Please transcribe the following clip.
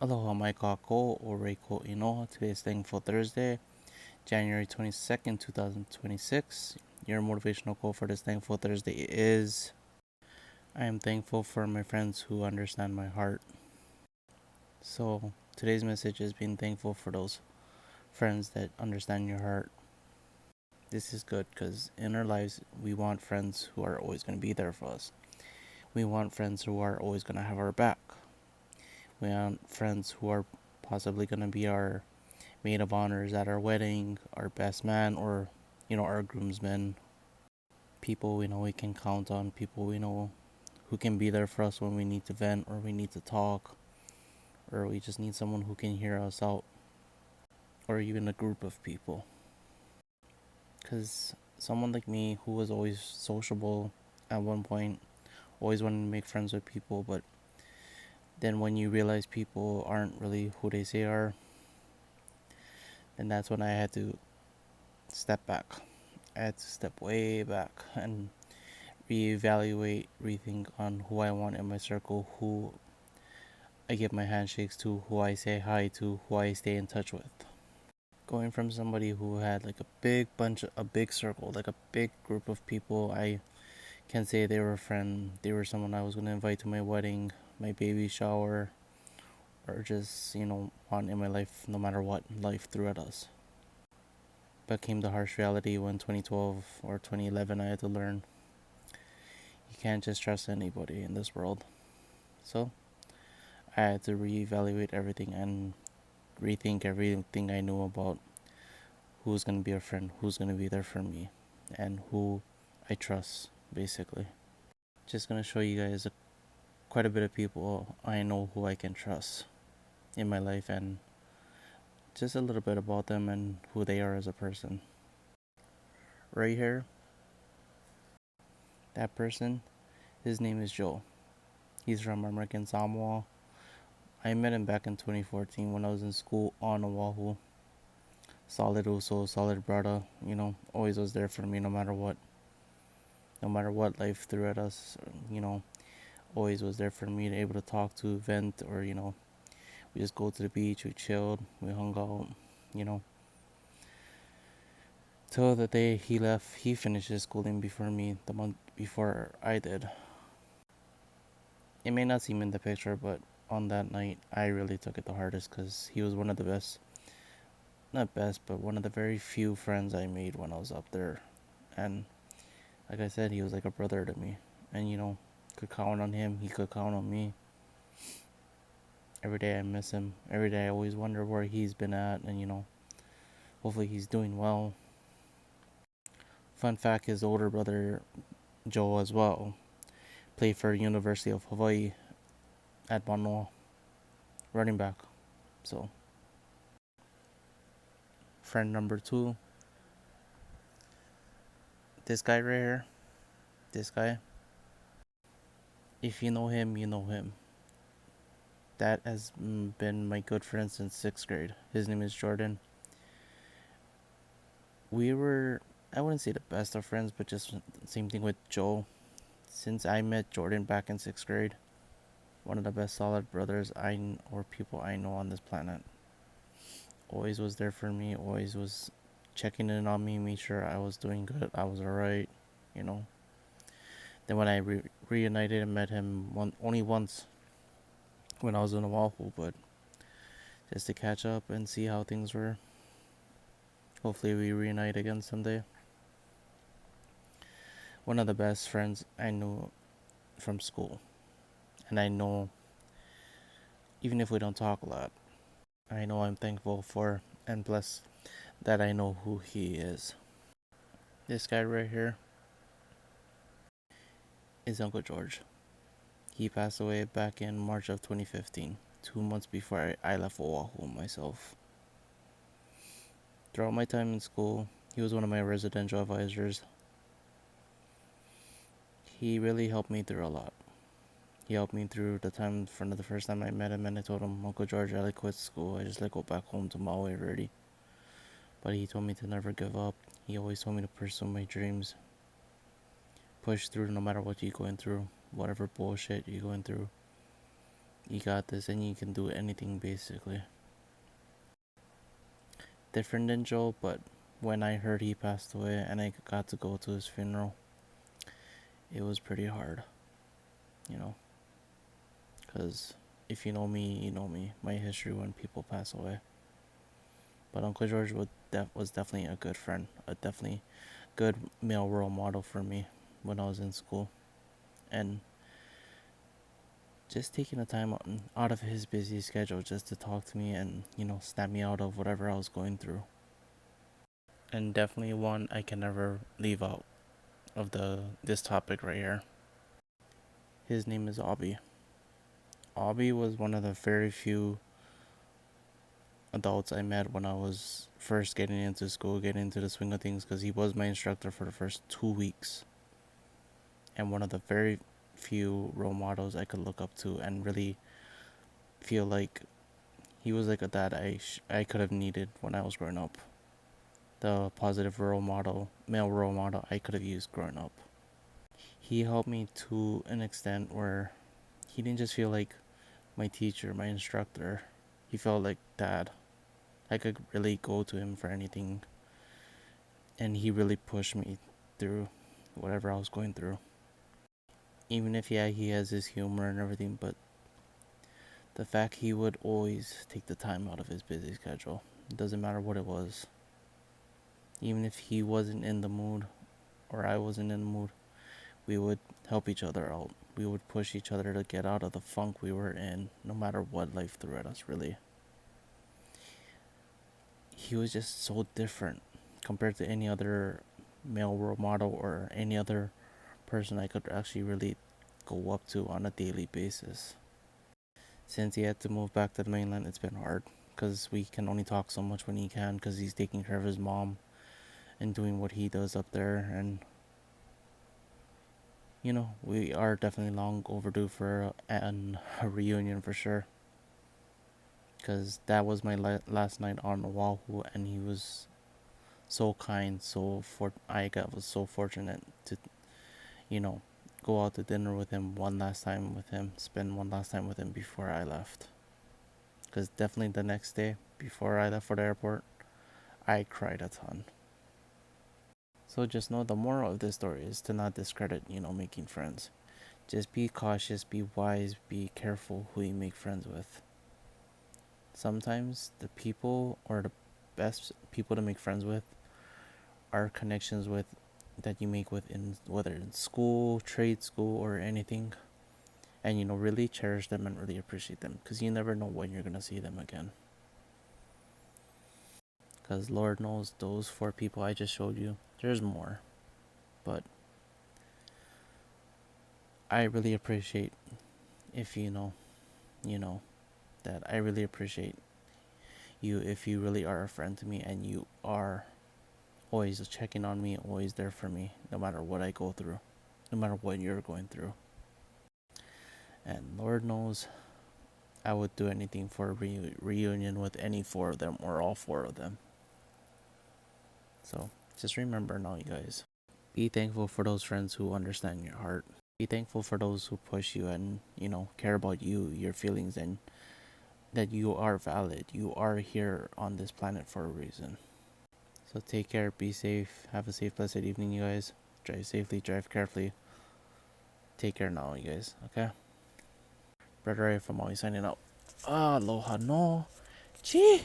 Aloha mai kako o Reiko Inoa. Today is Thankful Thursday, January 22nd, 2026. Your motivational quote for this Thankful Thursday is I am thankful for my friends who understand my heart. So, today's message is being thankful for those friends that understand your heart. This is good because in our lives, we want friends who are always going to be there for us. We want friends who are always going to have our back. We want friends who are possibly going to be our maid of honors at our wedding, our best man, or our groomsmen. People we know we can count on, people we know who can be there for us when we need to vent or we need to talk, or we just need someone who can hear us out, or even a group of people. Because someone like me who was always sociable at one point, always wanted to make friends with people, but then when you realize people aren't really who they say are, then that's when I had to step back. I had to step way back and reevaluate, rethink on who I want in my circle, who I give my handshakes to, who I say hi to, who I stay in touch with. Going from somebody who had like a big circle, like a big group of people, I can say they were a friend, they were someone I was going to invite to my wedding, my baby shower, or just, want in my life no matter what life threw at us. But came the harsh reality when 2012 or 2011 I had to learn you can't just trust anybody in this world. So I had to reevaluate everything and rethink everything I knew about who's gonna be a friend, who's gonna be there for me, and who I trust, basically. Just gonna show you guys quite a bit of people I know who I can trust in my life and just a little bit about them and who they are as a person. Right here, that person, his name is Joe. He's from American Samoa. I met him back in 2014 when I was in school on Oahu. Solid Uso, solid brother, always was there for me no matter what. No matter what life threw at us, always was there for me to able to talk to, vent, or, we just go to the beach, we chilled, we hung out, you know. Till the day he left, he finished his schooling before me, the month before I did. It may not seem in the picture, but on that night, I really took it the hardest because he was one of the best, not best, but one of the very few friends I made when I was up there. And like I said, he was like a brother to me. And, could count on him, he could count on me. Every day I miss him. Every day I always wonder where he's been at, and, hopefully he's doing well. Fun fact, his older brother, Joe, as well, played for University of Hawaii at Manoa, running back. So, friend number two, this guy right here, this guy, if you know him, you know him. That has been my good friend since 6th grade. His name is Jordan. We were, I wouldn't say the best of friends, but just same thing with Joe. Since I met Jordan back in 6th grade, one of the best solid brothers or people I know on this planet. Always was there for me, always was checking in on me, made sure I was doing good, I was alright, you know. Then when I reunited and met him only once when I was in Oahu, but just to catch up and see how things were. Hopefully we reunite again someday. One of the best friends I knew from school. And I know, even if we don't talk a lot, I know I'm thankful for and blessed that I know who he is. This guy right here is Uncle George. He passed away back in March of 2015, 2 months before I left Oahu myself. Throughout my time in school, he was one of my residential advisors. He really helped me through a lot. He helped me through the time from the first time I met him, and I told him, Uncle George, I quit school. I just go back home to Maui already. But he told me to never give up. He always told me to pursue my dreams. Push through no matter what you're going through, whatever bullshit you're going through. You got this, and you can do anything basically. Different than Joe, but when I heard he passed away and I got to go to his funeral, it was pretty hard, you know, because if you know me, you know me, my history when people pass away. But Uncle George was definitely a good friend, a definitely good male role model for me when I was in school. And just taking the time out of his busy schedule just to talk to me and, snap me out of whatever I was going through. And definitely one I can never leave out of this topic right here. His name is Obby. Obby was one of the very few adults I met when I was first getting into school, getting into the swing of things, because he was my instructor for the first 2 weeks. And one of the very few role models I could look up to and really feel like he was like a dad I could have needed when I was growing up. The positive role model, male role model I could have used growing up. He helped me to an extent where he didn't just feel like my teacher, my instructor. He felt like dad. I could really go to him for anything. And he really pushed me through whatever I was going through. Even if, yeah, he has his humor and everything, but the fact he would always take the time out of his busy schedule. It doesn't matter what it was. Even if he wasn't in the mood or I wasn't in the mood, we would help each other out. We would push each other to get out of the funk we were in, no matter what life threw at us, really. He was just so different compared to any other male role model or any other person I could actually really go up to on a daily basis. Since he had to move back to the mainland, it's been hard because we can only talk so much when he can because he's taking care of his mom and doing what he does up there. And we are definitely long overdue for a reunion for sure. Because that was my last night on Oahu, and he was so kind. Was so fortunate to, go out to dinner with him one last time with him, spend one last time with him before I left. Because definitely the next day before I left for the airport, I cried a ton. So just know the moral of this story is to not discredit, making friends. Just be cautious, be wise, be careful who you make friends with. Sometimes the people or the best people to make friends with are connections with that you make with in whether in school, trade school, or anything. And really cherish them and really appreciate them because you never know when you're gonna see them again. Because Lord knows those 4 people I just showed you, there's more. But I really appreciate if you know that I really appreciate you if you really are a friend to me and you are always checking on me, always there for me, no matter what I go through, no matter what you're going through. And Lord knows I would do anything for a reunion with any 4 of them or all 4 of them. So just remember now, you guys. Be thankful for those friends who understand your heart. Be thankful for those who push you and, care about you, your feelings, and that you are valid. You are here on this planet for a reason. So take care, be safe, have a safe, blessed evening, you guys. Drive safely, drive carefully. Take care now, you guys, okay? Brother A from Always signing out. Aloha no. Chi!